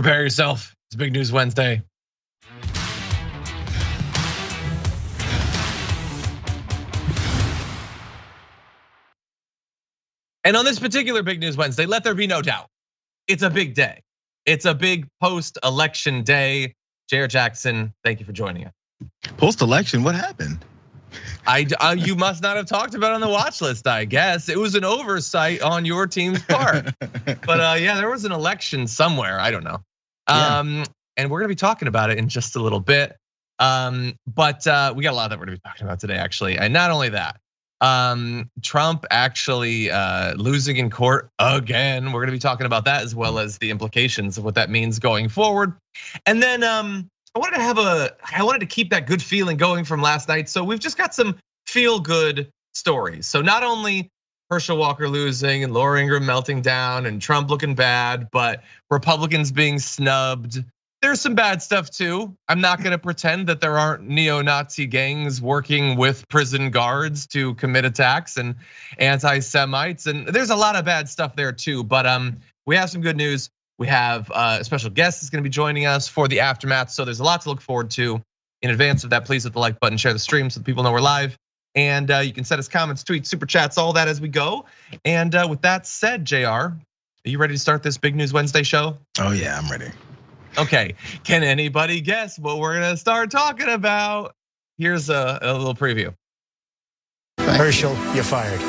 Prepare yourself. It's Big News Wednesday. And on this particular Big News Wednesday, let there be no doubt, it's a big day. It's a big post-election day. Jayar Jackson, thank you for joining us. Post-election, what happened? You must not have talked about it on the watch list, I guess. It was an oversight on your team's part. But yeah, there was an election somewhere, I don't know. Yeah. And we're gonna be talking about it in just a little bit. But we got a lot that we're gonna be talking about today, actually. And not only that, Trump actually losing in court again. We're gonna be talking about that as well as the implications of what that means going forward. And then I wanted to keep that good feeling going from last night. So we've just got some feel good stories. So not only Herschel Walker losing and Laura Ingraham melting down and Trump looking bad, but Republicans being snubbed. There's some bad stuff too. I'm not gonna pretend that there aren't neo-Nazi gangs working with prison guards to commit attacks and anti-Semites. And there's a lot of bad stuff there too, but we have some good news. We have a special guest that's gonna be joining us for the aftermath. So there's a lot to look forward to. In advance of that, please hit the like button, share the stream so that people know we're live. And you can send us comments, tweets, super chats, all that as we go. And with that said, Jayar, are you ready to start this Big News Wednesday show? Oh yeah, I'm ready. Okay, can anybody guess what we're gonna start talking about? Here's a little preview. Herschel, you're fired.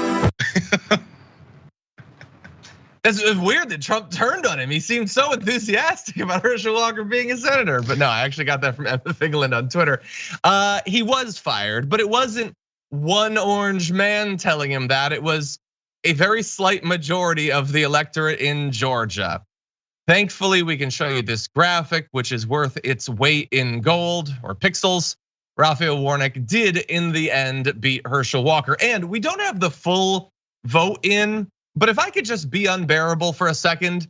It's weird that Trump turned on him. He seemed so enthusiastic about Herschel Walker being a senator. But no, I actually got that from Emma Fingeland on Twitter. He was fired, but it wasn't one orange man telling him that. It was a very slight majority of the electorate in Georgia. Thankfully, we can show you this graphic, which is worth its weight in gold or pixels. Raphael Warnock did in the end beat Herschel Walker. And we don't have the full vote in, but if I could just be unbearable for a second.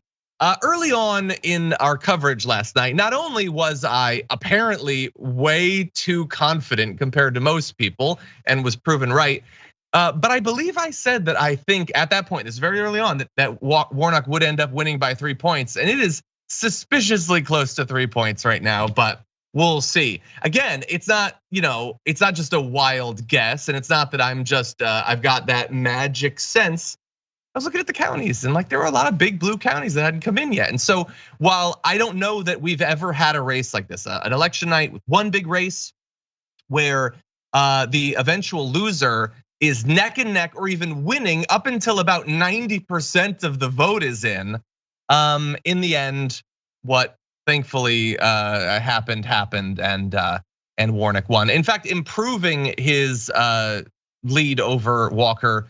Early on in our coverage last night, not only was I apparently way too confident compared to most people and was proven right, but I believe I said that I think at that point, this is very early on, that Warnock would end up winning by 3 points. And it is suspiciously close to 3 points right now, but we'll see. Again, it's not just a wild guess, and it's not that I'm just, I've got that magic sense. I was looking at the counties and like there were a lot of big blue counties that hadn't come in yet. And so while I don't know that we've ever had a race like this, an election night with one big race where the eventual loser is neck and neck or even winning up until about 90% of the vote is in the end, what thankfully happened and Warnock won. In fact, improving his lead over Walker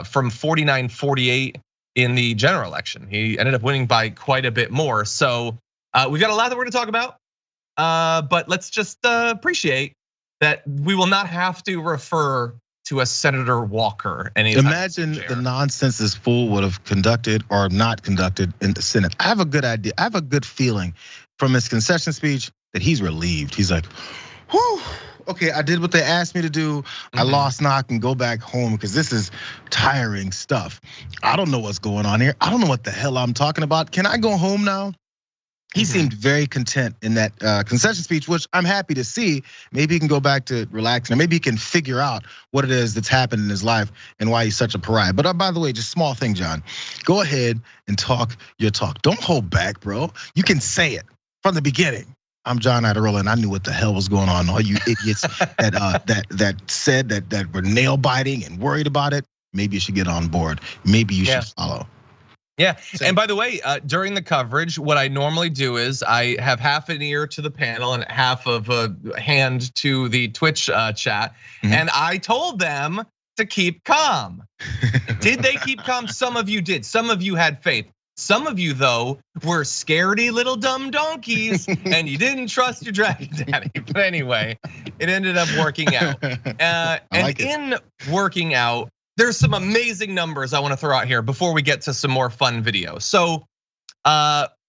from 49-48 in the general election. He ended up winning by quite a bit more. So we've got a lot that we're gonna talk about, but let's just appreciate that we will not have to refer to a Senator Walker. Imagine the nonsense this fool would have conducted or not conducted in the Senate. I have a good idea. I have a good feeling from his concession speech that he's relieved. He's like, whew. Okay, I did what they asked me to do. I lost, now I can go back home because this is tiring stuff. I don't know what's going on here. I don't know what the hell I'm talking about. Can I go home now? He seemed very content in that concession speech, which I'm happy to see. Maybe he can go back to relaxing, or maybe he can figure out what it is that's happened in his life and why he's such a pariah. But by the way, just small thing, John. Go ahead and talk your talk. Don't hold back, bro. You can say it from the beginning. I'm John Adirola, and I knew what the hell was going on. All you idiots that said that were nail biting and worried about it, maybe you should get on board. Maybe you should follow. Yeah, and by the way, during the coverage, what I normally do is I have half an ear to the panel and half of a hand to the Twitch chat, and I told them to keep calm. Did they keep calm? Some of you did. Some of you had faith. Some of you, though, were scaredy little dumb donkeys and you didn't trust your dragon daddy. But anyway, it ended up working out. In working out, there's some amazing numbers I want to throw out here before we get to some more fun videos. So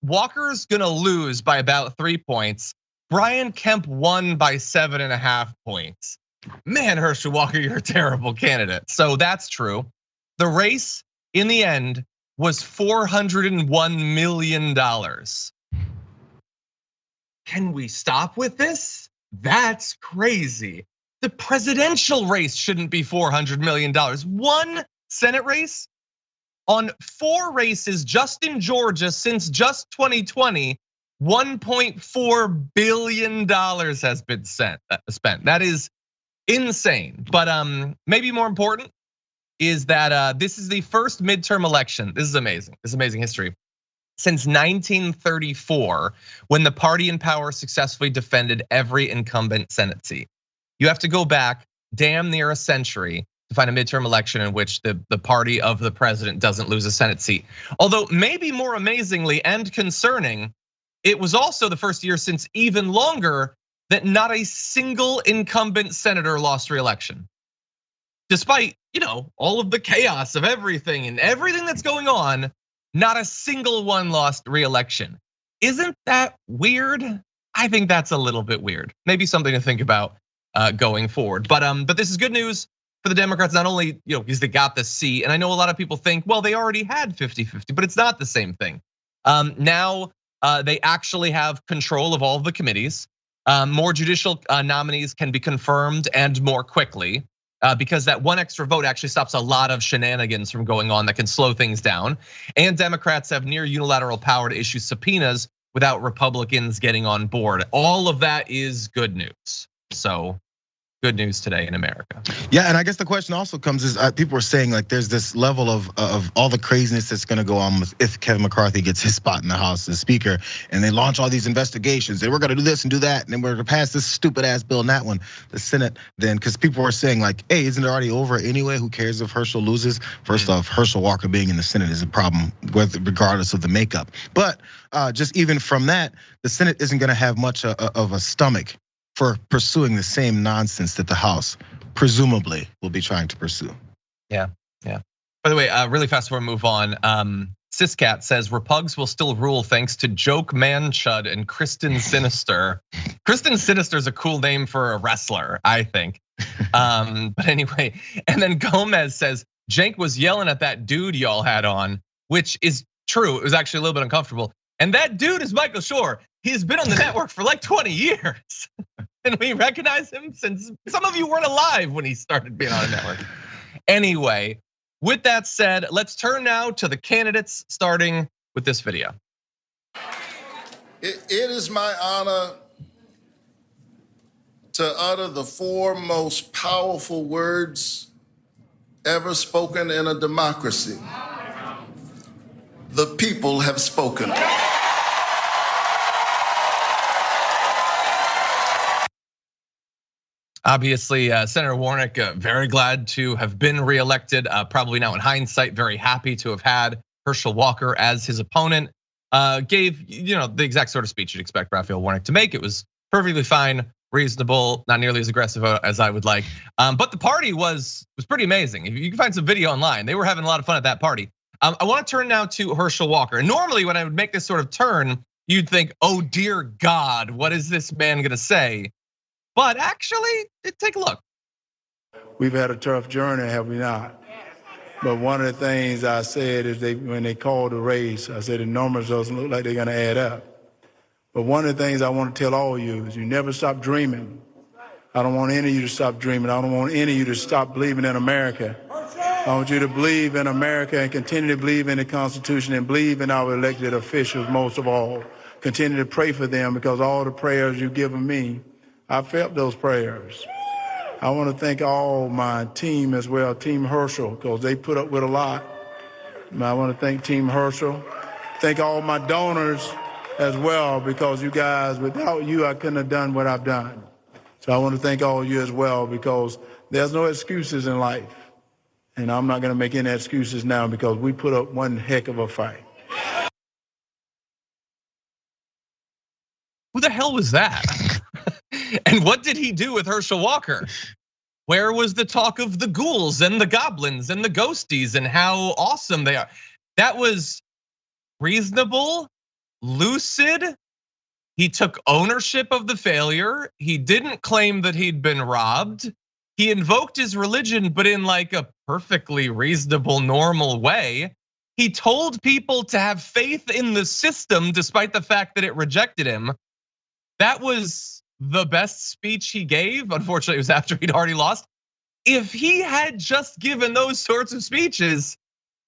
Walker's gonna lose by about 3 points. Brian Kemp won by 7.5 points. Man, Herschel Walker, you're a terrible candidate. So that's true. The race in the end was $401 million. can we stop with this? That's crazy. The presidential race shouldn't be $400 million. One Senate race on 4 races just in Georgia since just 2020, $1.4 billion has been spent. That is insane. But maybe more important is that this is the first midterm election. This is amazing. This is amazing history. Since 1934, when the party in power successfully defended every incumbent Senate seat. You have to go back damn near a century to find a midterm election in which the party of the president doesn't lose a Senate seat. Although maybe more amazingly and concerning, it was also the first year since even longer that not a single incumbent senator lost re-election. Despite, all of the chaos of everything and everything that's going on, not a single one lost re-election. Isn't that weird? I think that's a little bit weird. Maybe something to think about going forward. But this is good news for the Democrats, not only because they got the seat, and I know a lot of people think, well, they already had 50-50, but it's not the same thing. Now they actually have control of all of the committees. More judicial nominees can be confirmed and more quickly. Because that one extra vote actually stops a lot of shenanigans from going on that can slow things down. And Democrats have near unilateral power to issue subpoenas without Republicans getting on board. All of that is good news. So good news today in America. Yeah, and I guess the question also comes is people are saying like there's this level of all the craziness that's gonna go on if Kevin McCarthy gets his spot in the House as Speaker, and they launch all these investigations, and we're gonna do this and do that, and then we're gonna pass this stupid ass bill and that one. The Senate then, because people are saying like, hey, isn't it already over anyway? Who cares if Herschel loses? First off, Herschel Walker being in the Senate is a problem, regardless of the makeup. But just even from that, the Senate isn't gonna have much of a stomach for pursuing the same nonsense that the House presumably will be trying to pursue. Yeah. By the way, really fast before we move on, Siscat says Repugs will still rule thanks to Joke Manchud and Kristen Sinister. Kristen Sinister is a cool name for a wrestler, I think. But anyway, and then Gomez says Cenk was yelling at that dude y'all had on, which is true. It was actually a little bit uncomfortable. And that dude is Michael Schur. He's been on the network for like 20 years. And we recognize him since some of you weren't alive when he started being on the network. Anyway, with that said, let's turn now to the candidates, starting with this video. It is my honor to utter the 4 most powerful words ever spoken in a democracy. The people have spoken. Obviously, Senator Warnock, very glad to have been reelected. Probably now in hindsight, very happy to have had Herschel Walker as his opponent. Gave the exact sort of speech you'd expect Raphael Warnock to make. It was perfectly fine, reasonable, not nearly as aggressive as I would like. But the party was pretty amazing. You can find some video online. They were having a lot of fun at that party. I want to turn now to Herschel Walker. And normally when I would make this sort of turn, you'd think, oh dear God, what is this man gonna say? But actually, take a look. We've had a tough journey, have we not? But one of the things I said is when they called the race, I said the numbers doesn't look like they're gonna add up. But one of the things I want to tell all of you is you never stop dreaming. I don't want any of you to stop dreaming. I don't want any of you to stop believing in America. I want you to believe in America and continue to believe in the Constitution and believe in our elected officials most of all. Continue to pray for them because all the prayers you've given me, I felt those prayers. I want to thank all my team as well, Team Herschel, because they put up with a lot. I want to thank Team Herschel. Thank all my donors as well, because you guys, without you, I couldn't have done what I've done. So I want to thank all of you as well, because there's no excuses in life. And I'm not going to make any excuses now because we put up one heck of a fight. Who the hell was that? And what did he do with Herschel Walker? Where was the talk of the ghouls and the goblins and the ghosties and how awesome they are? That was reasonable, lucid. He took ownership of the failure. He didn't claim that he'd been robbed. He invoked his religion, but in like a perfectly reasonable, normal way. He told people to have faith in the system despite the fact that it rejected him. that was the best speech he gave. Unfortunately, it was after he'd already lost. If he had just given those sorts of speeches,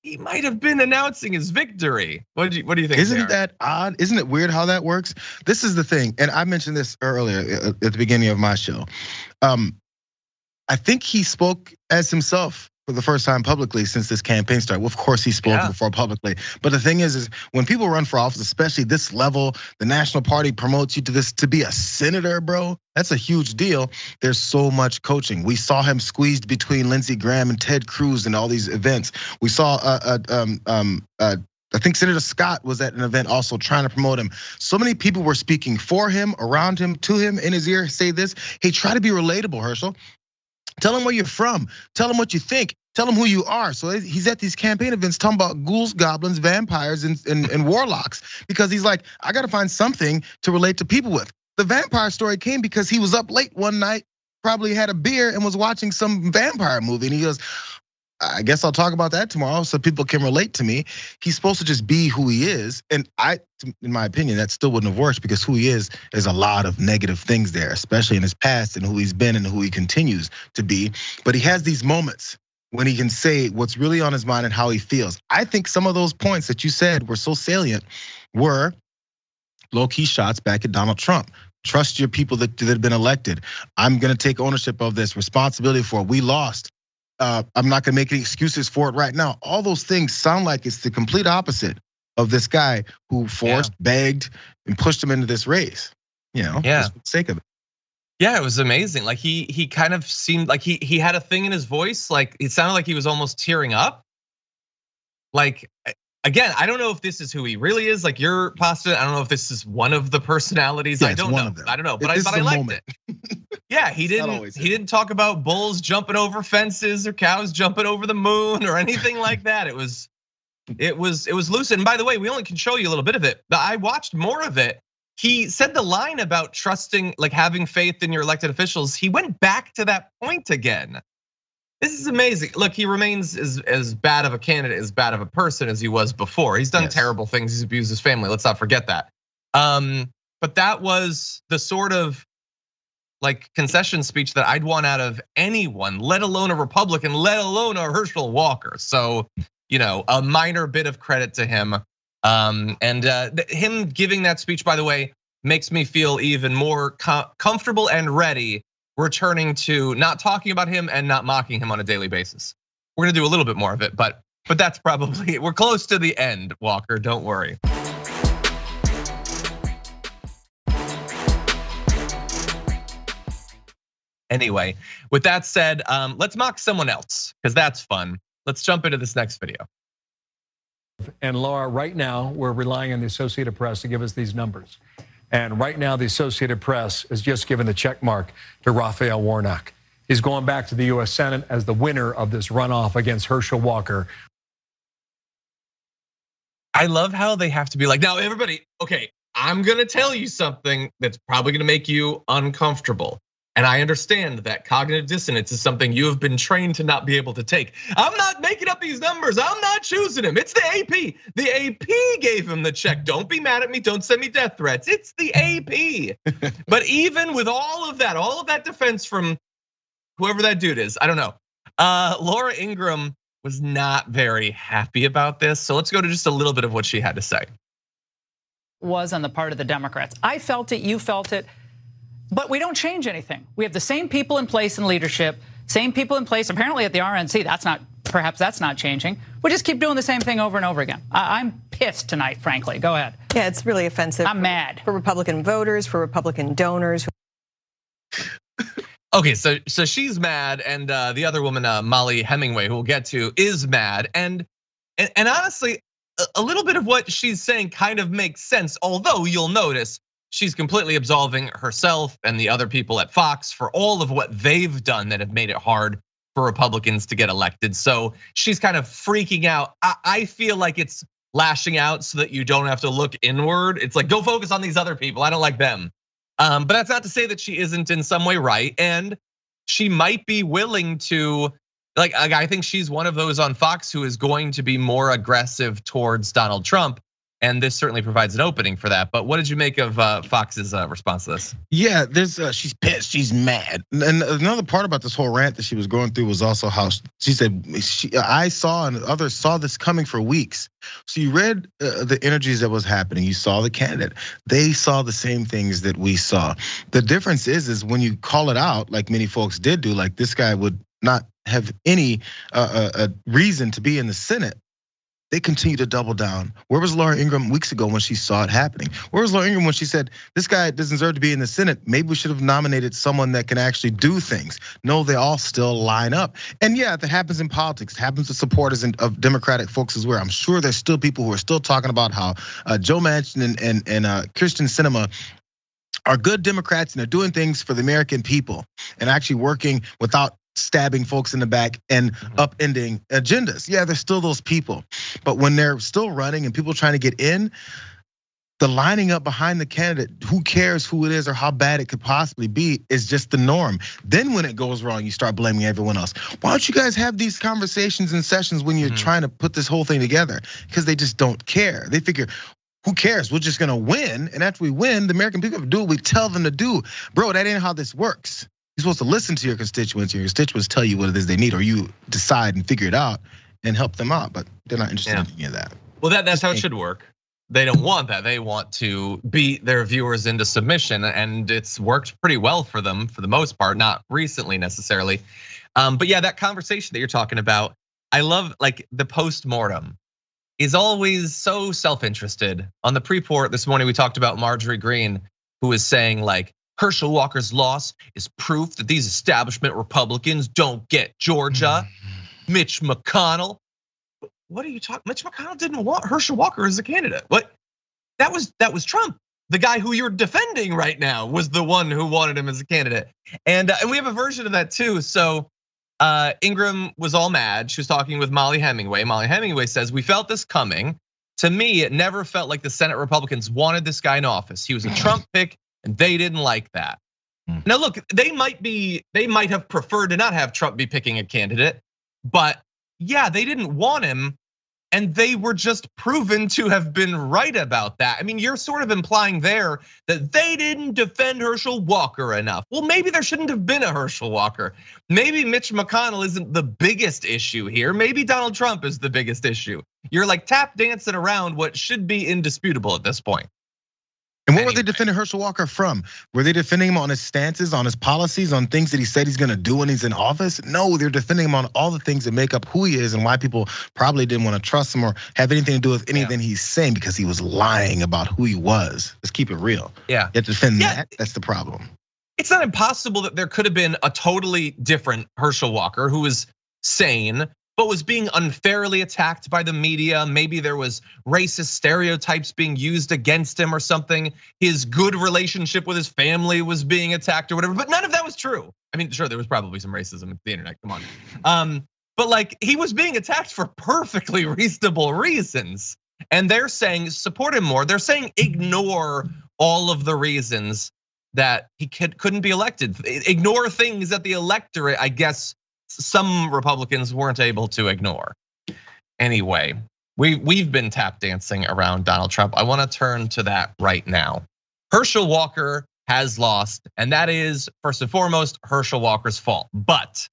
he might have been announcing his victory. What do you think? Isn't that odd? Isn't it weird how that works? This is the thing, and I mentioned this earlier at the beginning of my show. I think he spoke as himself for the first time publicly since this campaign started. Well, of course, he spoke before publicly. But the thing is when people run for office, especially this level, the National Party promotes you to be a senator, bro. That's a huge deal. There's so much coaching. We saw him squeezed between Lindsey Graham and Ted Cruz and all these events. We saw I think Senator Scott was at an event also trying to promote him. So many people were speaking for him, around him, to him, in his ear, say this. Hey, try to be relatable, Herschel. Tell him where you're from. Tell him what you think. Tell him who you are. So he's at these campaign events talking about ghouls, goblins, vampires, and warlocks. Because he's like, I gotta find something to relate to people with. The vampire story came because he was up late one night, probably had a beer and was watching some vampire movie. And he goes, I guess I'll talk about that tomorrow so people can relate to me. He's supposed to just be who he is. And in my opinion, that still wouldn't have worked because who he is, there's a lot of negative things there, especially in his past and who he's been and who he continues to be. But he has these moments when he can say what's really on his mind and how he feels. I think some of those points that you said were so salient were low-key shots back at Donald Trump. Trust your people that have been elected. I'm gonna take ownership of this, responsibility for it. We lost. I'm not gonna make any excuses for it right now. All those things sound like it's the complete opposite of this guy who forced, begged, and pushed him into this race. Just for the sake of it. Yeah, it was amazing. Like he kind of seemed like he had a thing in his voice. Like it sounded like he was almost tearing up. Like again, I don't know if this is who he really is. Like you're positive. I don't know if this is one of the personalities. Yeah, I don't know. I don't know, but I liked it. Yeah, he didn't talk about bulls jumping over fences or cows jumping over the moon or anything like that. It was lucid. And by the way, we only can show you a little bit of it, but I watched more of it. He said the line about trusting, like having faith in your elected officials. He went back to that point again. This is amazing. Look, he remains as bad of a candidate, as bad of a person as he was before. He's done terrible things. He's abused his family. Let's not forget that. But that was the sort of like concession speech that I'd want out of anyone, let alone a Republican, let alone a Herschel Walker. So, a minor bit of credit to him. And him giving that speech, by the way, makes me feel even more comfortable and ready returning to not talking about him and not mocking him on a daily basis. We're gonna do a little bit more of it, but that's probably, we're close to the end, Walker, don't worry. Anyway, with that said, let's mock someone else because that's fun. Let's jump into this next video. And Laura, right now, we're relying on the Associated Press to give us these numbers. And right now, the Associated Press has just given the check mark to Raphael Warnock. He's going back to the US Senate as the winner of this runoff against Herschel Walker. I love how they have to be like, now everybody, okay, I'm gonna tell you something that's probably gonna make you uncomfortable. And I understand that cognitive dissonance is something you have been trained to not be able to take. I'm not making up these numbers. I'm not choosing him. It's the AP. The AP gave him the check. Don't be mad at me. Don't send me death threats. It's the AP. But even with all of that defense from whoever that dude is, I don't know. Laura Ingraham was not very happy about this. So let's go to just a little bit of what she had to say. Was on the part of the Democrats. I felt it, you felt it. But we don't change anything. We have the same people in place in leadership, same people in place apparently at the RNC. Perhaps that's not changing. We just keep doing the same thing over and over again. I'm pissed tonight, frankly. Go ahead. Yeah, it's really offensive. I'm mad. For Republican voters, for Republican donors. Okay, so she's mad, and the other woman, Molly Hemingway, who we'll get to, is mad. And honestly, a little bit of what she's saying kind of makes sense, although you'll notice she's completely absolving herself and the other people at Fox for all of what they've done that have made it hard for Republicans to get elected. So she's kind of freaking out. I feel like it's lashing out so that you don't have to look inward. It's like, go focus on these other people. I don't like them. But that's not to say that she isn't in some way right. And she might be willing to, like I think she's one of those on Fox who is going to be more aggressive towards Donald Trump. And this certainly provides an opening for that. But what did you make of Fox's response to this? Yeah, she's pissed, she's mad. And another part about this whole rant that she was going through was also how she said, I saw and others saw this coming for weeks. So you read the energies that was happening. You saw the candidate. They saw the same things that we saw. The difference is when you call it out, like many folks did do, like this guy would not have any reason to be in the Senate. They continue to double down. Where was Laura Ingraham weeks ago when she saw it happening? Where was Laura Ingraham when she said, this guy doesn't deserve to be in the Senate? Maybe we should have nominated someone that can actually do things. No, they all still line up. And yeah, that happens in politics. It happens to supporters of Democratic folks as well. I'm sure there's still people who are still talking about how Joe Manchin and Kyrsten Sinema are good Democrats and they're doing things for the American people and actually working without stabbing folks in the back and upending agendas. Yeah, there's still those people. But when they're still running and people trying to get in, the lining up behind the candidate, who cares who it is or how bad it could possibly be, is just the norm. Then when it goes wrong, you start blaming everyone else. Why don't you guys have these conversations and sessions when you're trying to put this whole thing together? Because they just don't care. They figure, who cares? We're just gonna win. And after we win, the American people do what we tell them to do. Bro, that ain't how this works. You're supposed to listen to your constituents. Your constituents tell you what it is they need, or you decide and figure it out and help them out. But they're not interested in any of that. Well, that's how it should work. They don't want that. They want to beat their viewers into submission, and it's worked pretty well for them for the most part. Not recently necessarily, but yeah, that conversation that you're talking about, I love. Like the post-mortem is always so self-interested. On the pre-port this morning, we talked about Marjorie Greene, who is saying like, Herschel Walker's loss is proof that these establishment Republicans don't get Georgia. Mitch McConnell, what are you talking? Mitch McConnell didn't want Herschel Walker as a candidate. What? That was Trump. The guy who you're defending right now was the one who wanted him as a candidate. And we have a version of that too. So Ingraham was all mad. She was talking with Molly Hemingway. Molly Hemingway says, we felt this coming. To me, it never felt like the Senate Republicans wanted this guy in office. He was a Trump pick. And they didn't like that. Now look, they might have preferred to not have Trump be picking a candidate, but yeah, they didn't want him, and they were just proven to have been right about that. I mean, you're sort of implying there that they didn't defend Herschel Walker enough. Well, maybe there shouldn't have been a Herschel Walker. Maybe Mitch McConnell isn't the biggest issue here. Maybe Donald Trump is the biggest issue. You're like tap dancing around what should be indisputable at this point. And what were they defending Herschel Walker from? Were they defending him on his stances, on his policies, on things that he said he's gonna do when he's in office? No, they're defending him on all the things that make up who he is and why people probably didn't want to trust him or have anything to do with anything he's saying because he was lying about who he was. Let's keep it real. Yeah. You have to defend that, that's the problem. It's not impossible that there could have been a totally different Herschel Walker who was sane, but was being unfairly attacked by the media. Maybe there was racist stereotypes being used against him or something. His good relationship with his family was being attacked or whatever, but none of that was true. I mean, sure, there was probably some racism at the internet, come on. But like he was being attacked for perfectly reasonable reasons. And they're saying support him more. They're saying ignore all of the reasons that he couldn't be elected. Ignore things that the electorate, I guess, some Republicans weren't able to ignore. Anyway, we've been tap dancing around Donald Trump. I want to turn to that right now. Herschel Walker has lost, and that is first and foremost Herschel Walker's fault. But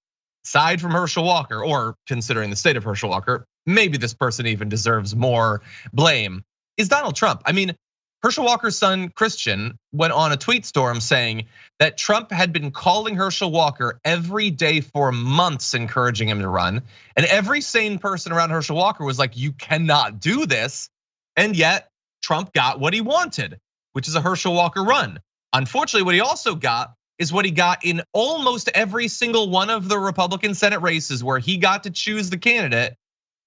aside from Herschel Walker, or considering the state of Herschel Walker, maybe this person even deserves more blame, is Donald Trump. I mean, Herschel Walker's son, Christian, went on a tweet storm saying that Trump had been calling Herschel Walker every day for months, encouraging him to run. And every sane person around Herschel Walker was like, you cannot do this. And yet Trump got what he wanted, which is a Herschel Walker run. Unfortunately, what he also got is what he got in almost every single one of the Republican Senate races where he got to choose the candidate,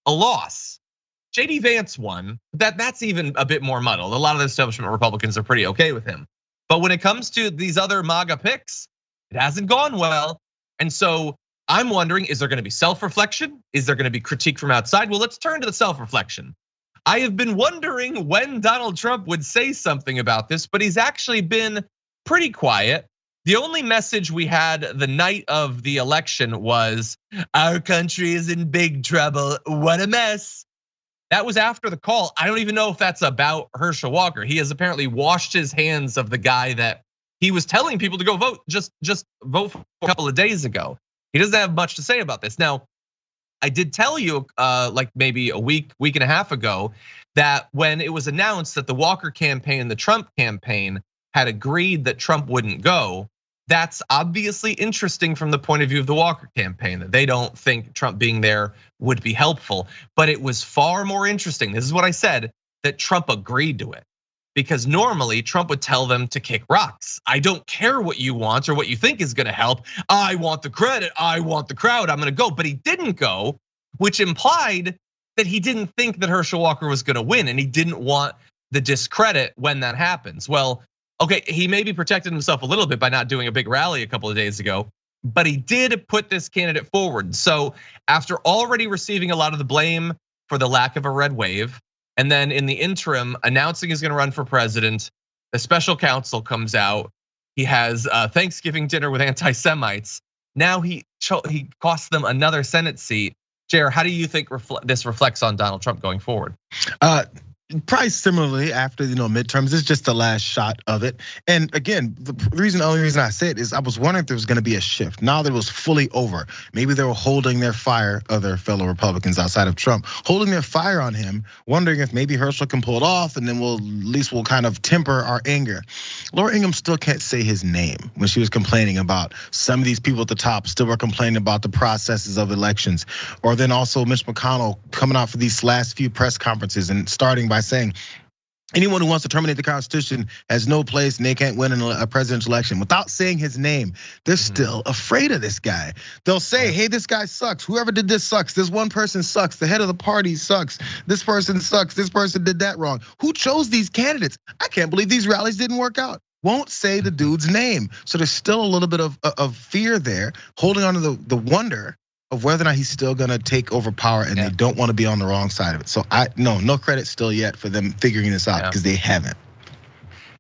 a loss. JD Vance won, that's even a bit more muddled. A lot of the establishment Republicans are pretty okay with him. But when it comes to these other MAGA picks, it hasn't gone well. And so I'm wondering, is there gonna be self-reflection? Is there gonna be critique from outside? Well, let's turn to the self-reflection. I have been wondering when Donald Trump would say something about this, but he's actually been pretty quiet. The only message we had the night of the election was, our country is in big trouble, what a mess. That was after the call. I don't even know if that's about Herschel Walker. He has apparently washed his hands of the guy that he was telling people to go vote, just vote for a couple of days ago. He doesn't have much to say about this. Now, I did tell you like maybe a week and a half ago that when it was announced that the Walker campaign and the Trump campaign had agreed that Trump wouldn't go, that's obviously interesting from the point of view of the Walker campaign, that they don't think Trump being there would be helpful. But it was far more interesting, this is what I said, that Trump agreed to it. Because normally Trump would tell them to kick rocks. I don't care what you want or what you think is gonna help. I want the credit, I want the crowd, I'm gonna go. But he didn't go, which implied that he didn't think that Herschel Walker was gonna win, and he didn't want the discredit when that happens. Well, okay, he maybe protected himself a little bit by not doing a big rally a couple of days ago, but he did put this candidate forward. So after already receiving a lot of the blame for the lack of a red wave, and then in the interim announcing he's gonna run for president, the special counsel comes out. He has a Thanksgiving dinner with anti-Semites. Now he costs them another Senate seat. Jayar, how do you think this reflects on Donald Trump going forward? Probably similarly after midterms. It's just the last shot of it. And again, the only reason I say it is I was wondering if there was going to be a shift. Now that it was fully over, maybe they were holding their fire, other fellow Republicans outside of Trump, holding their fire on him, wondering if maybe Herschel can pull it off, and then at least we'll kind of temper our anger. Laura Ingraham still can't say his name when she was complaining about some of these people at the top still were complaining about the processes of elections. Or then also Mitch McConnell coming out for these last few press conferences and starting by saying anyone who wants to terminate the Constitution has no place and they can't win in a presidential election. Without saying his name, they're still afraid of this guy. They'll say, hey, this guy sucks. Whoever did this sucks. This one person sucks. The head of the party sucks. This person sucks. This person did that wrong. Who chose these candidates? I can't believe these rallies didn't work out. Won't say the dude's name. So there's still a little bit of fear there, holding on to the wonder of whether or not he's still gonna take over power, and they don't want to be on the wrong side of it. So no credit still yet for them figuring this out, because they haven't.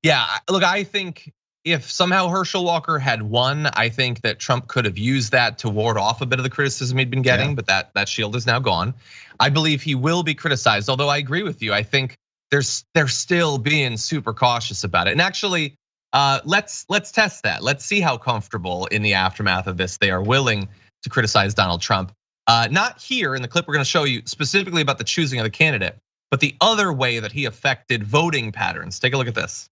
Yeah, look, I think if somehow Herschel Walker had won, I think that Trump could have used that to ward off a bit of the criticism he'd been getting, but that shield is now gone. I believe he will be criticized, although I agree with you. I think they're still being super cautious about it. And actually, let's test that. Let's see how comfortable in the aftermath of this they are willing to criticize Donald Trump. Not here in the clip we're gonna show you specifically about the choosing of the candidate, but the other way that he affected voting patterns. Take a look at this.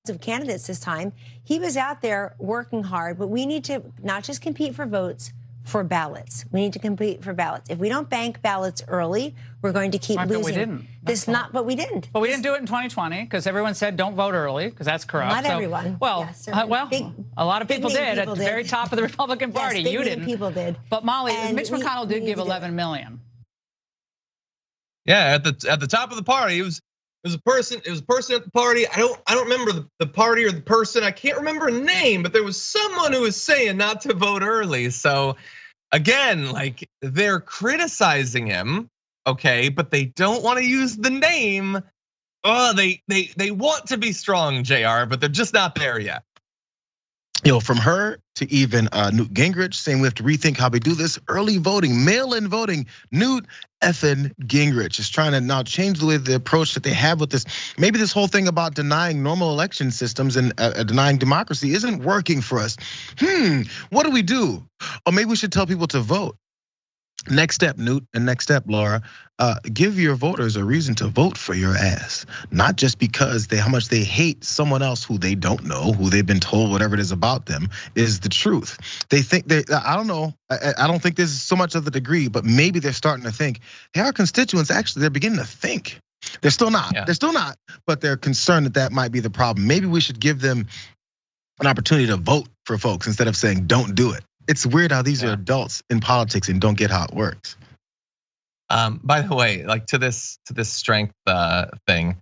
Of candidates this time, he was out there working hard, but we need to not just compete for votes, for ballots. We need to compete for ballots. If we don't bank ballots early, we're going to keep losing. But we didn't. But we didn't. But we didn't do it in 2020 because everyone said don't vote early because that's corrupt. Not everyone. Well, a lot of people did at the very top of the Republican Party. Yes, you didn't. People did. But Molly, Mitch McConnell did give 11 million. Yeah, at the top of the party, it was a person at the party. I don't remember the party or the person. I can't remember a name, but there was someone who was saying not to vote early. So again, like, they're criticizing him, okay, but they don't want to use the name. Oh, they want to be strong, Jayar, but they're just not there yet. From her to even Newt Gingrich saying we have to rethink how we do this. Early voting, mail-in voting. Newt effing Gingrich is trying to now change the way the approach that they have with this. Maybe this whole thing about denying normal election systems and denying democracy isn't working for us. What do we do? Or maybe we should tell people to vote. Next step, Newt, and next step, Laura, give your voters a reason to vote for your ass. Not just because how much they hate someone else who they don't know, who they've been told whatever it is about them is the truth. They think I don't know, I don't think there's so much of the degree, but maybe they're starting to think, hey, our constituents actually, they're beginning to think. They're still not, but they're concerned that might be the problem. Maybe we should give them an opportunity to vote for folks instead of saying, don't do it. It's weird how these are adults in politics and don't get how it works. By the way, like to this strength thing.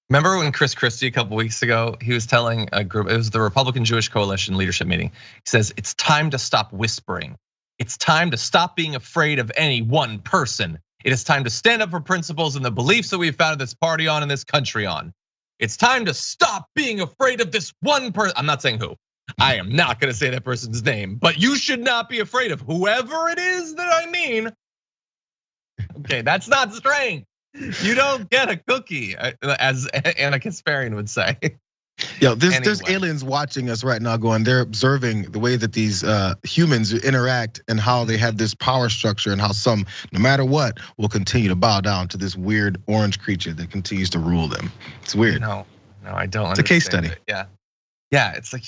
Remember when Chris Christie a couple weeks ago, he was telling a group, it was the Republican Jewish Coalition leadership meeting. He says, it's time to stop whispering. It's time to stop being afraid of any one person. It is time to stand up for principles and the beliefs that we've founded this party on and this country on. It's time to stop being afraid of this one person. I'm not saying who. I am not gonna say that person's name, but you should not be afraid of whoever it is that I mean. Okay, that's not strange. You don't get a cookie, as Anna Kasparian would say. Yo, there's aliens watching us right now going, they're observing the way that these humans interact and how they have this power structure and how some, no matter what, will continue to bow down to this weird orange creature that continues to rule them. It's weird. No, I don't. It's a case study. Yeah. It's like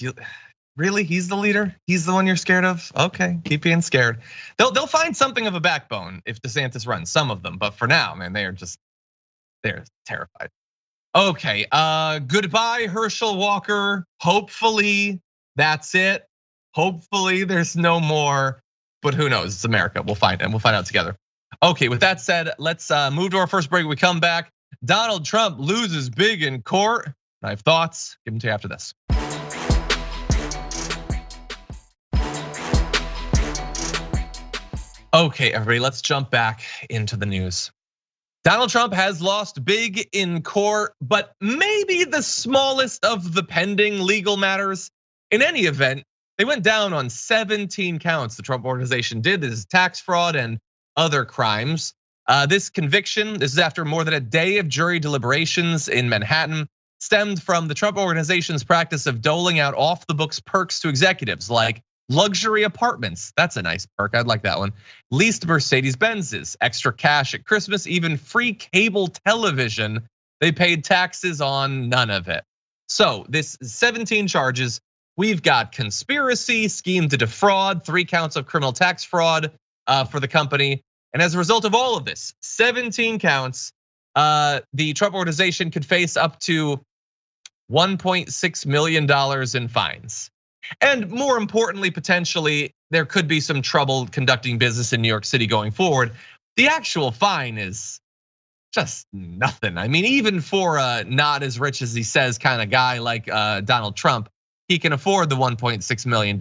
really, he's the leader? He's the one you're scared of? Okay, keep being scared. They'll find something of a backbone if DeSantis runs, some of them. But for now, man, they're terrified. Okay, goodbye, Herschel Walker. Hopefully that's it. Hopefully there's no more, but who knows? It's America. We'll find out together. Okay, with that said, let's move to our first break. When we come back, Donald Trump loses big in court. I have thoughts. Give them to you after this. Okay, everybody, let's jump back into the news. Donald Trump has lost big in court, but maybe the smallest of the pending legal matters. In any event, they went down on 17 counts. The Trump organization did. This is tax fraud and other crimes. This conviction, this is after more than a day of jury deliberations in Manhattan, stemmed from the Trump organization's practice of doling out off-the-books perks to executives like luxury apartments, that's a nice perk, I'd like that one. Leased Mercedes-Benzes, extra cash at Christmas, even free cable television. They paid taxes on none of it. So this 17 charges. We've got conspiracy, scheme to defraud, 3 counts of criminal tax fraud for the company. And as a result of all of this, 17 counts, the Trump organization could face up to $1.6 million in fines. And more importantly, potentially, there could be some trouble conducting business in New York City going forward. The actual fine is just nothing. I mean, even for a not as rich as he says kind of guy like Donald Trump, he can afford the $1.6 million.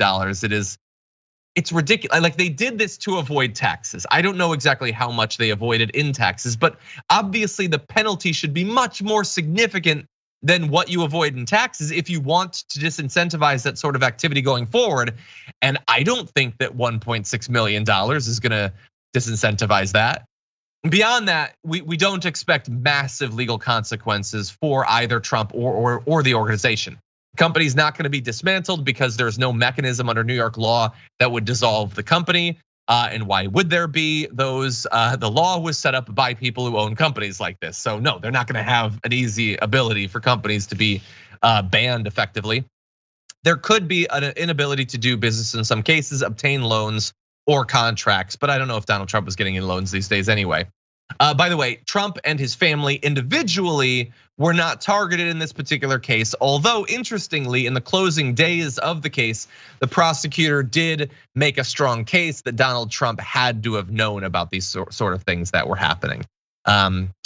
It's ridiculous. Like, they did this to avoid taxes. I don't know exactly how much they avoided in taxes, but obviously the penalty should be much more significant than what you avoid in taxes if you want to disincentivize that sort of activity going forward. And I don't think that $1.6 million is gonna disincentivize that. Beyond that, we don't expect massive legal consequences for either Trump or the organization. The company's not gonna be dismantled because there's no mechanism under New York law that would dissolve the company. And why would there be those? The law was set up by people who own companies like this. So no, they're not gonna have an easy ability for companies to be banned effectively. There could be an inability to do business in some cases, obtain loans or contracts, but I don't know if Donald Trump was getting any loans these days anyway. By the way, Trump and his family individually were not targeted in this particular case. Although interestingly, in the closing days of the case, the prosecutor did make a strong case that Donald Trump had to have known about these sort of things that were happening.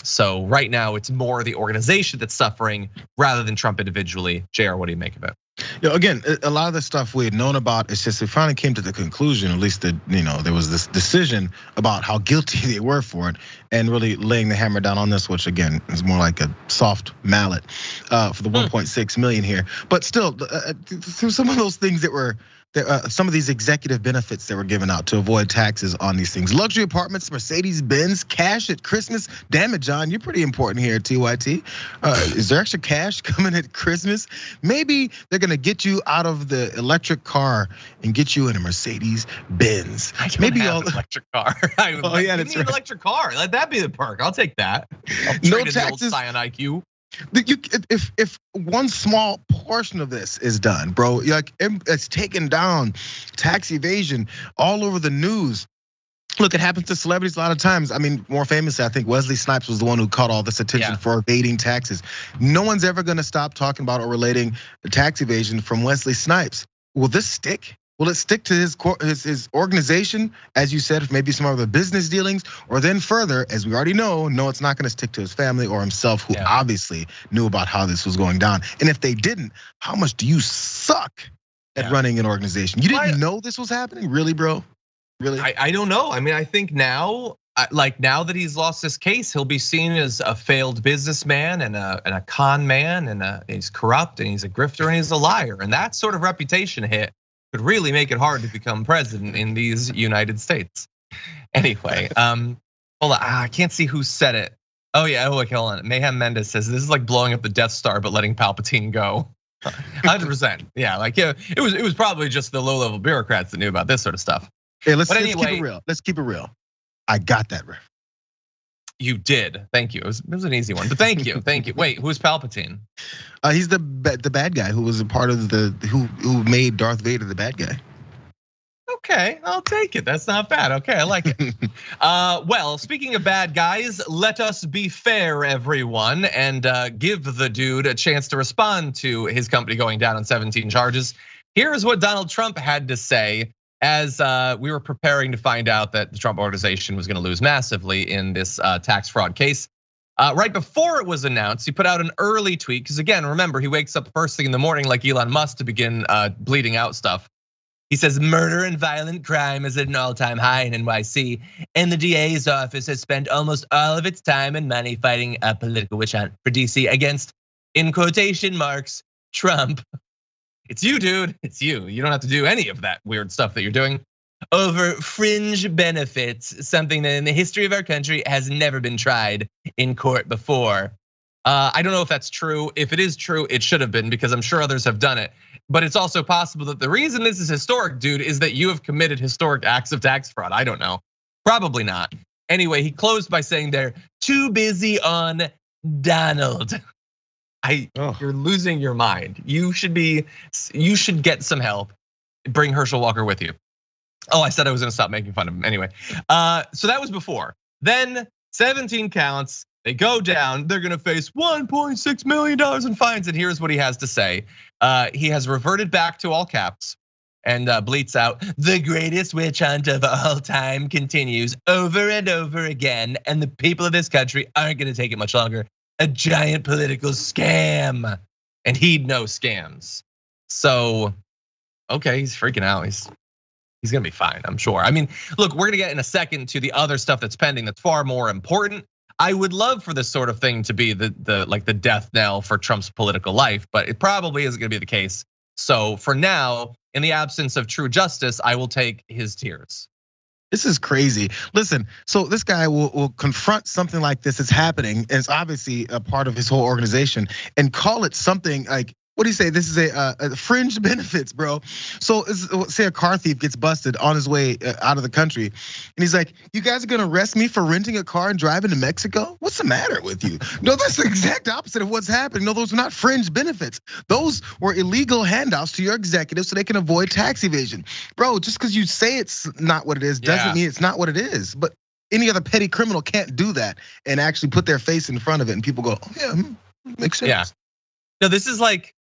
So right now it's more the organization that's suffering rather than Trump individually. Jayar, what do you make of it? Again, a lot of the stuff we had known about, it's just we finally came to the conclusion, at least that there was this decision about how guilty they were for it, and really laying the hammer down on this, which again is more like a soft mallet for the 1.6 million here. But still, through some of those things that were some of these executive benefits that were given out to avoid taxes on these things. Luxury apartments, Mercedes-Benz, cash at Christmas. Damn it, John, you're pretty important here at TYT. Is there extra cash coming at Christmas? Maybe they're gonna get you out of the electric car and get you in a Mercedes-Benz. Maybe an electric car. Oh yeah, that's right. An electric car. Let that be the perk. I'll take that. No taxes. Scion IQ. If one small portion of this is done, bro, like it's taken down tax evasion all over the news. Look, it happens to celebrities a lot of times. I mean, more famously, I think Wesley Snipes was the one who caught all this attention for evading taxes. No one's ever gonna stop talking about or relating the tax evasion from Wesley Snipes. Will this stick? Will it stick to his organization, as you said, maybe some other business dealings, or then further, as we already know, no, it's not gonna stick to his family or himself, who obviously knew about how this was going down. And if they didn't, how much do you suck at running an organization? You didn't know this was happening, really, bro? Really? I don't know. I mean, I think now, now that he's lost this case, he'll be seen as a failed businessman and a con man, and he's corrupt and he's a grifter and he's a liar, and that sort of reputation hit could really make it hard to become president in these United States. Anyway, Hold on, I can't see who said it. Oh yeah, hold on. Mayhem Mendez says this is like blowing up the Death Star, but letting Palpatine go. 100%. Yeah, like yeah, it was probably just the low-level bureaucrats that knew about this sort of stuff. Hey, let's keep it real. Let's keep it real. I got that reference. You did. Thank you. It was an easy one, but thank you. Wait, who's Palpatine? He's the bad guy who was a part of who made Darth Vader the bad guy. Okay, I'll take it. That's not bad. Okay, I like it. Well, speaking of bad guys, let us be fair, everyone, and give the dude a chance to respond to his company going down on 17 charges. Here is what Donald Trump had to say as we were preparing to find out that the Trump organization was going to lose massively in this tax fraud case. Right before it was announced, he put out an early tweet, because again, remember, he wakes up first thing in the morning like Elon Musk to begin bleeding out stuff. He says murder and violent crime is at an all-time high in NYC, and the DA's office has spent almost all of its time and money fighting a political witch hunt for DC against, in quotation marks, Trump. It's you, dude. It's you. You don't have to do any of that weird stuff that you're doing. Over fringe benefits, something that in the history of our country has never been tried in court before. I don't know if that's true. If it is true, it should have been, because I'm sure others have done it. But it's also possible that the reason this is historic, dude, is that you have committed historic acts of tax fraud. I don't know. Probably not. Anyway, he closed by saying they're too busy on Donald. You're losing your mind. You should get some help. Bring Herschel Walker with you. Oh, I said I was gonna stop making fun of him. Anyway, so that was before. Then 17 counts. They go down, they're gonna face $1.6 million in fines. And here's what he has to say. He has reverted back to all caps and bleats out, the greatest witch hunt of all time continues over and over again. And the people of this country aren't gonna take it much longer. A giant political scam. And he'd know scams. So, okay, he's freaking out. He's gonna be fine, I'm sure. I mean, look, we're gonna get in a second to the other stuff that's pending that's far more important. I would love for this sort of thing to be the death knell for Trump's political life, but it probably isn't gonna be the case. So for now, in the absence of true justice, I will take his tears. This is crazy. Listen, so this guy will confront something like this that's happening, and it's obviously a part of his whole organization, and call it something like, what do you say? This is a fringe benefits, bro. So say a car thief gets busted on his way out of the country, and he's like, "You guys are gonna arrest me for renting a car and driving to Mexico? What's the matter with you?" No, that's the exact opposite of what's happening. No, those are not fringe benefits. Those were illegal handouts to your executives so they can avoid tax evasion, bro. Just because you say it's not what it is doesn't mean it's not what it is. But any other petty criminal can't do that and actually put their face in front of it, and people go, "Oh yeah, makes sense." Yeah. No, this is like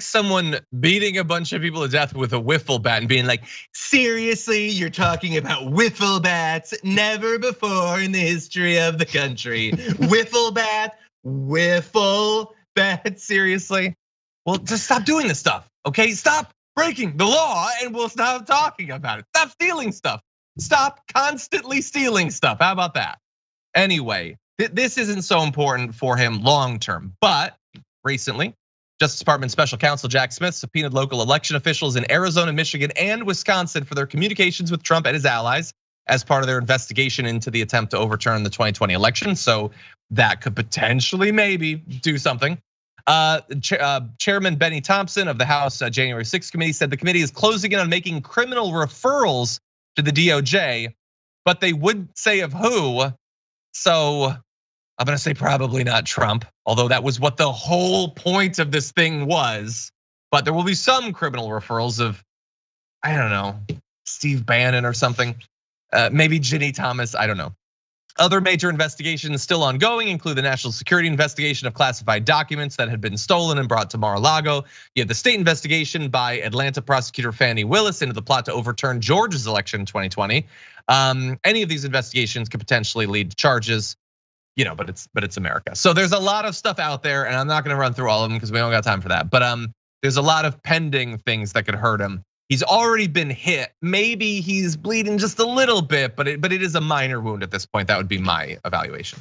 someone beating a bunch of people to death with a wiffle bat and being like, seriously, you're talking about wiffle bats? Never before in the history of the country. Wiffle bat, seriously? Well, just stop doing this stuff, okay? Stop breaking the law and we'll stop talking about it. Stop stealing stuff. Stop constantly stealing stuff. How about that? Anyway, this isn't so important for him long term, but recently, Justice Department Special Counsel Jack Smith subpoenaed local election officials in Arizona, Michigan, and Wisconsin for their communications with Trump and his allies as part of their investigation into the attempt to overturn the 2020 election. So that could potentially maybe do something. Chairman Benny Thompson of the House January 6th committee said the committee is closing in on making criminal referrals to the DOJ, but they wouldn't say of who. So I'm gonna say probably not Trump, although that was what the whole point of this thing was. But there will be some criminal referrals of, I don't know, Steve Bannon or something. Maybe Ginny Thomas, I don't know. Other major investigations still ongoing include the national security investigation of classified documents that had been stolen and brought to Mar-a-Lago. You have the state investigation by Atlanta prosecutor Fani Willis into the plot to overturn Georgia's election in 2020. Any of these investigations could potentially lead to charges. But it's America. So there's a lot of stuff out there, and I'm not gonna run through all of them because we don't got time for that. But there's a lot of pending things that could hurt him. He's already been hit. Maybe he's bleeding just a little bit, but it is a minor wound at this point. That would be my evaluation.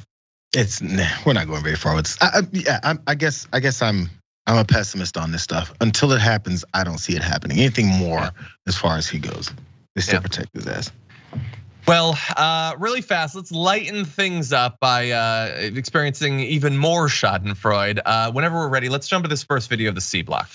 We're not going very far. I guess I'm a pessimist on this stuff. Until it happens, I don't see it happening. Anything more as far as he goes, they still protect his ass. Well, really fast, let's lighten things up by experiencing even more Schadenfreude. Whenever we're ready, let's jump to this first video of the C Block.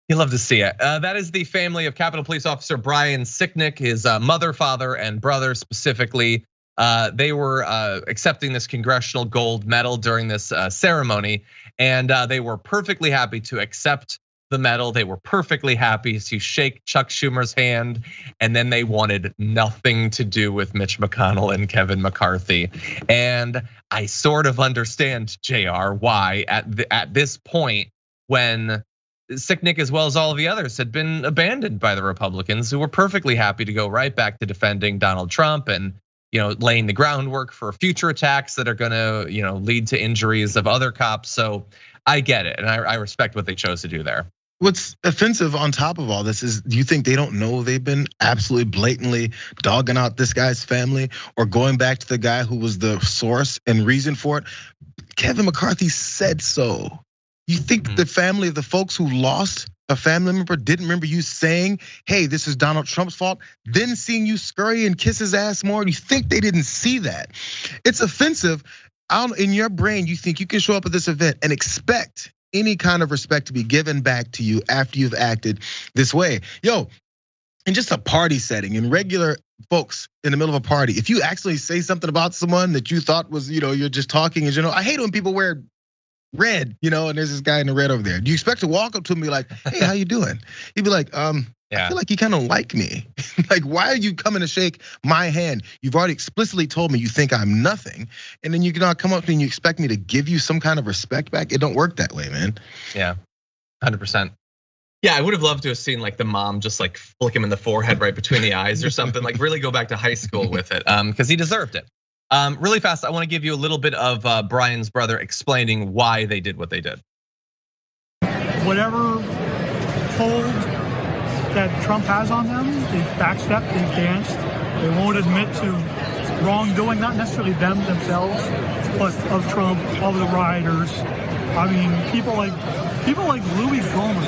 You love to see it. That is the family of Capitol Police Officer Brian Sicknick, his mother, father, and brother specifically. They were accepting this Congressional Gold Medal during this ceremony, and they were perfectly happy to accept the medal. They were perfectly happy to shake Chuck Schumer's hand, and then they wanted nothing to do with Mitch McConnell and Kevin McCarthy. And I sort of understand, Jayar, why at this point, when Sicknick, as well as all of the others, had been abandoned by the Republicans, who were perfectly happy to go right back to defending Donald Trump and laying the groundwork for future attacks that are gonna lead to injuries of other cops. So I get it, and I respect what they chose to do there. What's offensive on top of all this is, do you think they don't know they've been absolutely blatantly dogging out this guy's family or going back to the guy who was the source and reason for it? Kevin McCarthy said so. You think the family of the folks who lost a family member didn't remember you saying, hey, this is Donald Trump's fault, then seeing you scurry and kiss his ass more? You think they didn't see that? It's offensive. In your brain, you think you can show up at this event and expect any kind of respect to be given back to you after you've acted this way. Yo, in just a party setting, in regular folks in the middle of a party, if you actually say something about someone that you thought was, you're just talking in general. I hate when people wear red, and there's this guy in the red over there. Do you expect to walk up to him and be like, hey, how you doing? He'd be like, I feel like you kind of like me. Like, why are you coming to shake my hand? You've already explicitly told me you think I'm nothing. And then you cannot come up to me and you expect me to give you some kind of respect back. It don't work that way, man. Yeah, 100%. Yeah, I would have loved to have seen like the mom just like flick him in the forehead right between the eyes or something, like really go back to high school with it, because he deserved it. Really fast, I want to give you a little bit of Brian's brother explaining why they did what they did. Whatever hold that Trump has on them, they've backstepped, they've danced. They won't admit to wrongdoing, not necessarily themselves, but of Trump, of the rioters. I mean, people like Louis Gohmert,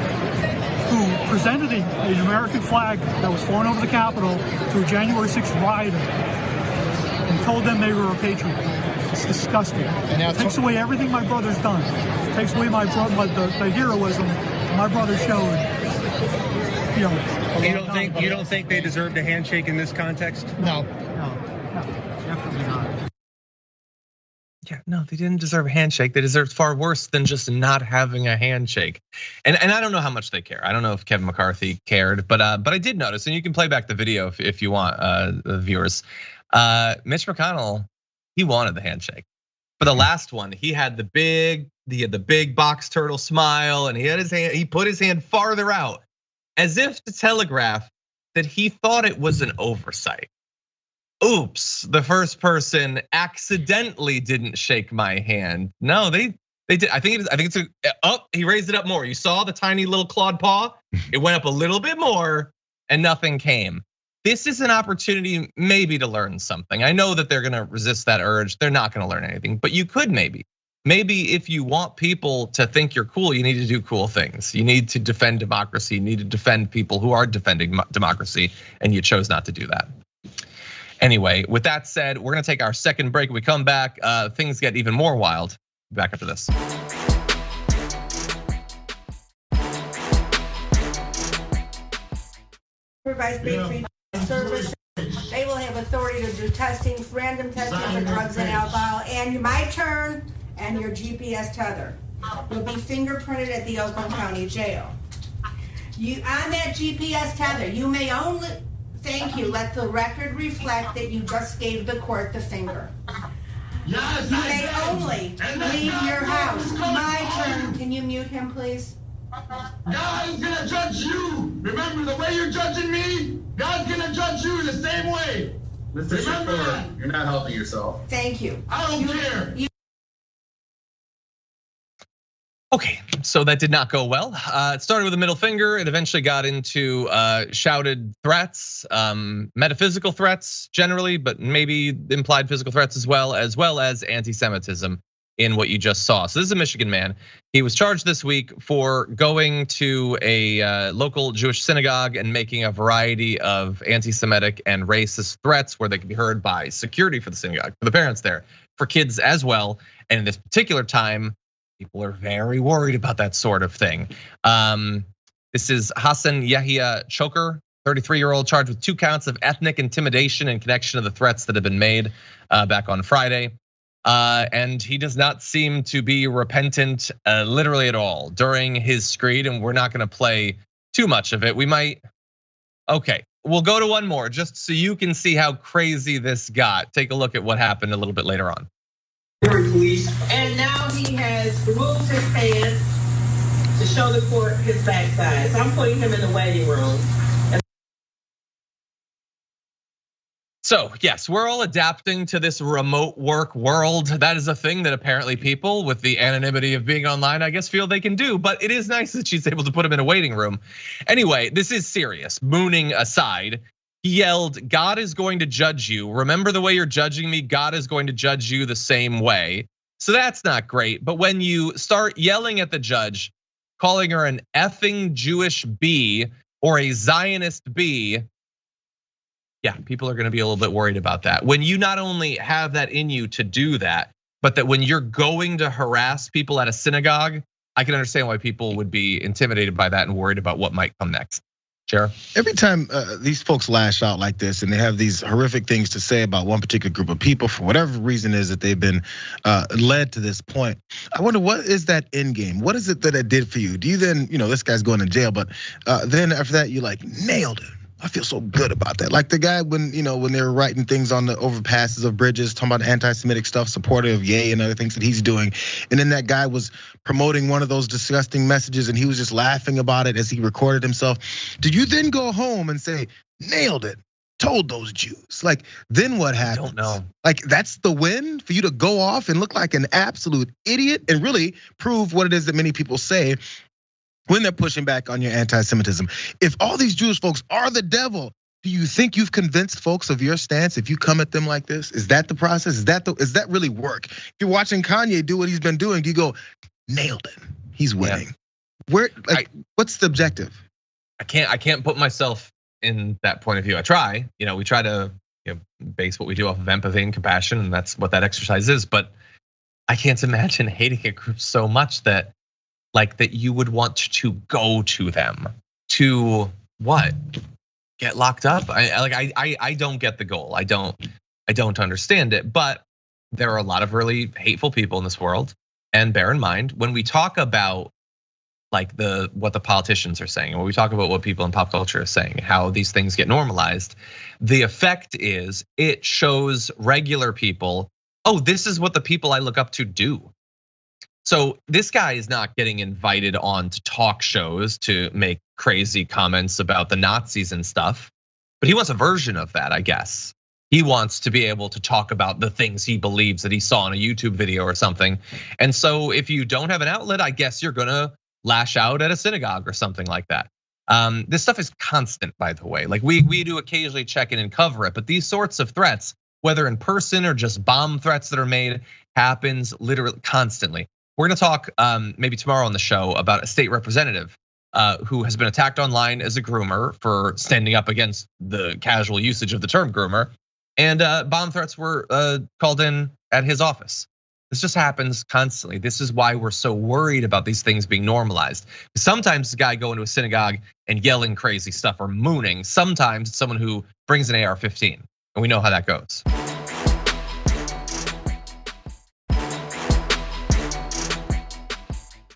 who presented an American flag that was flown over the Capitol to a January 6th rioter and told them they were a patriot. It's disgusting. It takes away everything my brother's done. It takes away the heroism my brother showed. You don't think they deserved a handshake in this context? No, definitely not. Yeah, no, they didn't deserve a handshake. They deserved far worse than just not having a handshake. And I don't know how much they care. I don't know if Kevin McCarthy cared, but I did notice, and you can play back the video if you want, the viewers. Mitch McConnell, he wanted the handshake. For the last one, he had the big box turtle smile, and he put his hand farther out, as if to telegraph that he thought it was an oversight. Oops, the first person accidentally didn't shake my hand. No, they did. I think it's up. He raised it up more. You saw the tiny little clawed paw. It went up a little bit more, and nothing came. This is an opportunity maybe to learn something. I know that they're gonna resist that urge. They're not gonna learn anything, but you could maybe. Maybe if you want people to think you're cool, you need to do cool things. You need to defend democracy. You need to defend people who are defending democracy, and you chose not to do that. Anyway, with that said, we're gonna take our second break. When we come back, things get even more wild. Back after this. Supervised service. They will have authority to do testing, random testing for drugs and alcohol, and my turn and your GPS tether will be fingerprinted at the Oakland County Jail. You on that GPS tether, you may only, thank you, let the record reflect that you just gave the court the finger. Yes, you may only leave your house. My turn. Can you mute him, please? God's gonna judge you. Remember, the way you're judging me, God's gonna judge you the same way. Mr. Shattering, you're not helping yourself. Thank you. I don't care. Okay, so that did not go well. It started with a middle finger. It eventually got into shouted threats, metaphysical threats generally, but maybe implied physical threats as well as anti-Semitism in what you just saw. So this is a Michigan man. He was charged this week for going to a local Jewish synagogue and making a variety of anti-Semitic and racist threats where they could be heard by security for the synagogue, for the parents there, for kids as well. And in this particular time, people are very worried about that sort of thing. This is Hassan Yahya Choker, 33-year-old, charged with 2 counts of ethnic intimidation in connection to the threats that have been made back on Friday. And he does not seem to be repentant literally at all during his screed, and we're not gonna play too much of it. We might, okay, we'll go to one more just so you can see how crazy this got. Take a look at what happened a little bit later on. And now he has removed his pants to show the court his backside. So I'm putting him in the waiting room. So yes, we're all adapting to this remote work world. That is a thing that apparently people with the anonymity of being online, I guess, feel they can do. But it is nice that she's able to put him in a waiting room. Anyway, this is serious. Mooning aside, he yelled, "God is going to judge you. Remember the way you're judging me? God is going to judge you the same way." So that's not great. But when you start yelling at the judge, calling her an effing Jewish bee or a Zionist bee, yeah, people are gonna be a little bit worried about that. When you not only have that in you to do that, but that when you're going to harass people at a synagogue, I can understand why people would be intimidated by that and worried about what might come next. Jayar? Every time these folks lash out like this and they have these horrific things to say about one particular group of people for whatever reason is that they've been led to this point, I wonder what is that end game? What is it that it did for you? Do you then, this guy's going to jail, but then after that you like nailed it. I feel so good about that. Like the guy when they were writing things on the overpasses of bridges, talking about anti-Semitic stuff, supportive of Ye and other things that he's doing. And then that guy was promoting one of those disgusting messages and he was just laughing about it as he recorded himself. Did you then go home and say, nailed it, told those Jews? Like, then what happened? I don't know. Like, that's the win for you to go off and look like an absolute idiot and really prove what it is that many people say when they're pushing back on your anti-Semitism. If all these Jewish folks are the devil, do you think you've convinced folks of your stance if you come at them like this? Is that the process? Is that really work? If you're watching Kanye do what he's been doing, do you go, nailed it, he's winning? Yeah. What's the objective? I can't put myself in that point of view. I try, we try to base what we do off of empathy and compassion, and that's what that exercise is. But I can't imagine hating a group so much that you would want to go to them to what? Get locked up? I don't get the goal. I don't understand it. But there are a lot of really hateful people in this world. And bear in mind, when we talk about what the politicians are saying, and when we talk about what people in pop culture are saying, how these things get normalized, the effect is it shows regular people, oh, this is what the people I look up to do. So this guy is not getting invited on to talk shows to make crazy comments about the Nazis and stuff, but he wants a version of that, I guess. He wants to be able to talk about the things he believes that he saw in a YouTube video or something. And so if you don't have an outlet, I guess you're gonna lash out at a synagogue or something like that. This stuff is constant, by the way. Like we do occasionally check in and cover it, but these sorts of threats, whether in person or just bomb threats that are made, happens literally constantly. We're gonna talk maybe tomorrow on the show about a state representative who has been attacked online as a groomer for standing up against the casual usage of the term groomer, and bomb threats were called in at his office. This just happens constantly. This is why we're so worried about these things being normalized. Sometimes the guy going to a synagogue and yelling crazy stuff or mooning. Sometimes it's someone who brings an AR-15, and we know how that goes.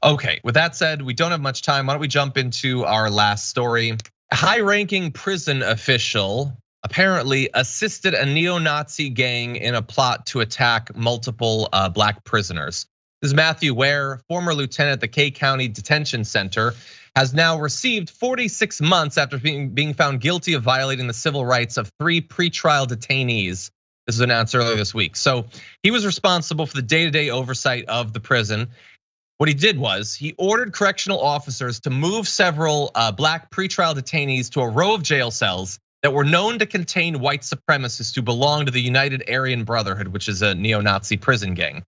Okay, with that said, we don't have much time. Why don't we jump into our last story? A high-ranking prison official apparently assisted a neo-Nazi gang in a plot to attack multiple black prisoners. This is Matthew Ware, former lieutenant at the K County Detention Center, has now received 46 months after being found guilty of violating the civil rights of 3 pretrial detainees. This was announced earlier this week. So he was responsible for the day-to-day oversight of the prison. What he did was he ordered correctional officers to move several black pretrial detainees to a row of jail cells that were known to contain white supremacists who belonged to the United Aryan Brotherhood, which is a neo-Nazi prison gang.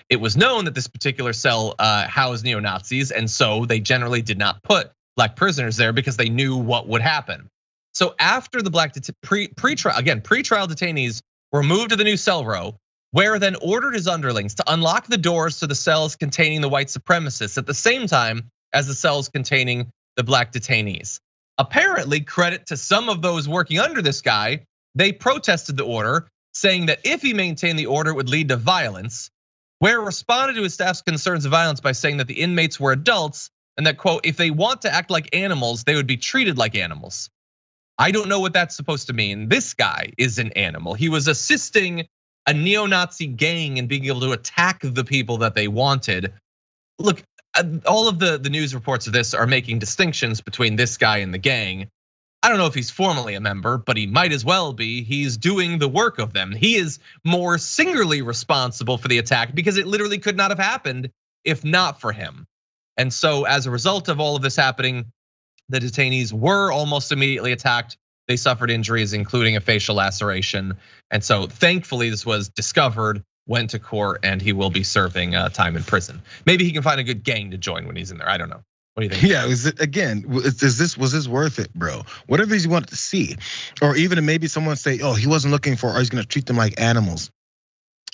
It was known that this particular cell housed neo-Nazis, and so they generally did not put black prisoners there because they knew what would happen. So after the black pretrial detainees were moved to the new cell row, Ware then ordered his underlings to unlock the doors to the cells containing the white supremacists at the same time as the cells containing the black detainees. Apparently, credit to some of those working under this guy, they protested the order, saying that if he maintained the order, it would lead to violence. Ware responded to his staff's concerns of violence by saying that the inmates were adults and that, quote, if they want to act like animals, they would be treated like animals. I don't know what that's supposed to mean. This guy is an animal. He was assisting a neo-Nazi gang in being able to attack the people that they wanted. Look, all of the news reports of this are making distinctions between this guy and the gang. I don't know if he's formally a member, but he might as well be. He's doing the work of them. He is more singularly responsible for the attack because it literally could not have happened if not for him. And so as a result of all of this happening, the detainees were almost immediately attacked. They suffered injuries, including a facial laceration. And so thankfully this was discovered, went to court, and he will be serving time in prison. Maybe he can find a good gang to join when he's in there, I don't know. What do you think? Yeah, was this worth it, bro? Whatever you wanted to see. Or even maybe someone say, oh, he wasn't looking for, or he's gonna treat them like animals.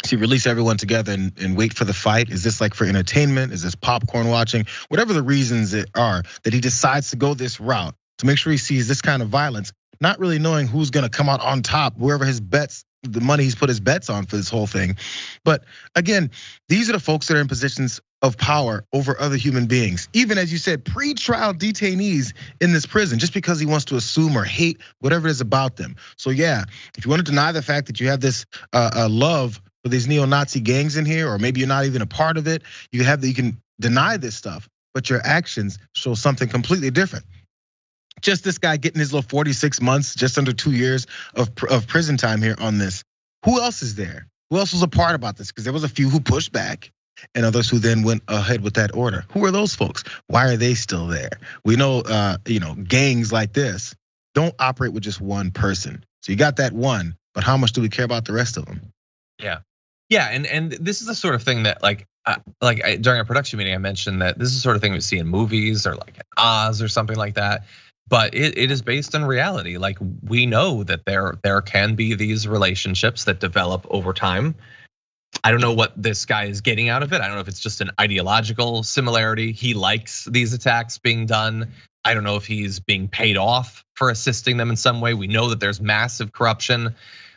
So you release everyone together and wait for the fight? Is this like for entertainment? Is this popcorn watching? Whatever the reasons it are that he decides to go this route to make sure he sees this kind of violence, not really knowing who's gonna come out on top, wherever his bets, the money he's put his bets on for this whole thing. But again, these are the folks that are in positions of power over other human beings. Even as you said, pre-trial detainees in this prison, just because he wants to assume or hate whatever it is about them. So yeah, if you want to deny the fact that you have this love for these neo-Nazi gangs in here, or maybe you're not even a part of it, you can deny this stuff, but your actions show something completely different. Just this guy getting his little 46 months, just under 2 years of prison time here on this. Who else is there? Who else was a part about this? Because there was a few who pushed back and others who then went ahead with that order. Who are those folks? Why are they still there? We know, gangs like this don't operate with just one person. So you got that one, but how much do we care about the rest of them? Yeah, and this is the sort of thing that during our production meeting, I mentioned that this is the sort of thing we see in movies or like Oz or something like that. But it is based on reality. Like we know that there can be these relationships that develop over time. I don't know what this guy is getting out of it. I don't know if it's just an ideological similarity. He likes these attacks being done. I don't know if he's being paid off for assisting them in some way. We know that there's massive corruption.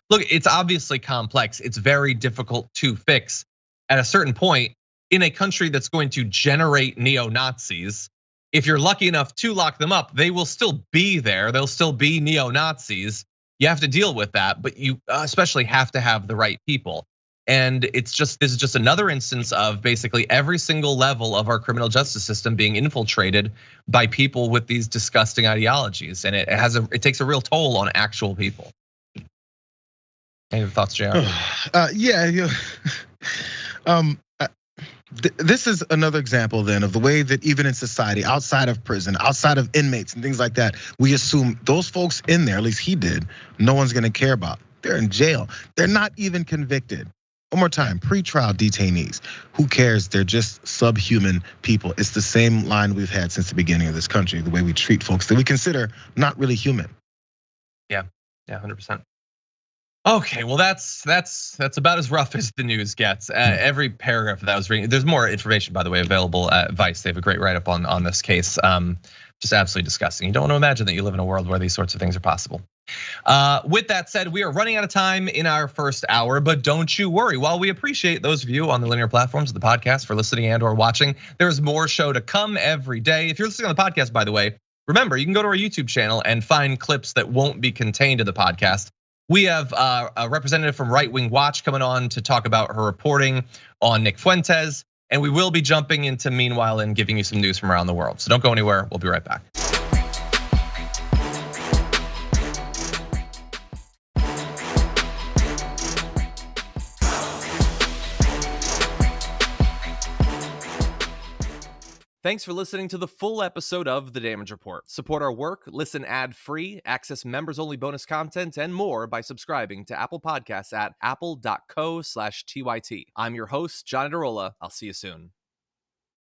Look, it's obviously complex. It's very difficult to fix. At a certain point, in a country that's going to generate neo-Nazis, if you're lucky enough to lock them up, they will still be there. They'll still be neo-Nazis. You have to deal with that, but you especially have to have the right people. And this is just another instance of basically every single level of our criminal justice system being infiltrated by people with these disgusting ideologies, and it takes a real toll on actual people. Any thoughts, Jayar? This is another example then of the way that even in society, outside of prison, outside of inmates and things like that, we assume those folks in there, at least he did, no one's gonna care about. They're in jail. They're not even convicted. One more time, pre-trial detainees. Who cares? They're just subhuman people. It's the same line we've had since the beginning of this country, the way we treat folks that we consider not really human. Yeah, 100%. Okay, well that's about as rough as the news gets. Every paragraph that I was reading, there's more information, by the way, available at Vice. They have a great write-up on this case. Just absolutely disgusting. You don't want to imagine that you live in a world where these sorts of things are possible. With that said, we are running out of time in our first hour, but don't you worry. While we appreciate those of you on the linear platforms of the podcast for listening and or watching, there's more show to come every day. If you're listening on the podcast, by the way, remember, you can go to our YouTube channel and find clips that won't be contained in the podcast. We have a representative from Right Wing Watch coming on to talk about her reporting on Nick Fuentes. And we will be jumping into Meanwhile and giving you some news from around the world. So don't go anywhere, we'll be right back. Thanks for listening to the full episode of The Damage Report. Support our work, listen ad-free, access members-only bonus content, and more by subscribing to Apple Podcasts at apple.co/TYT. I'm your host, John Adarola. I'll see you soon.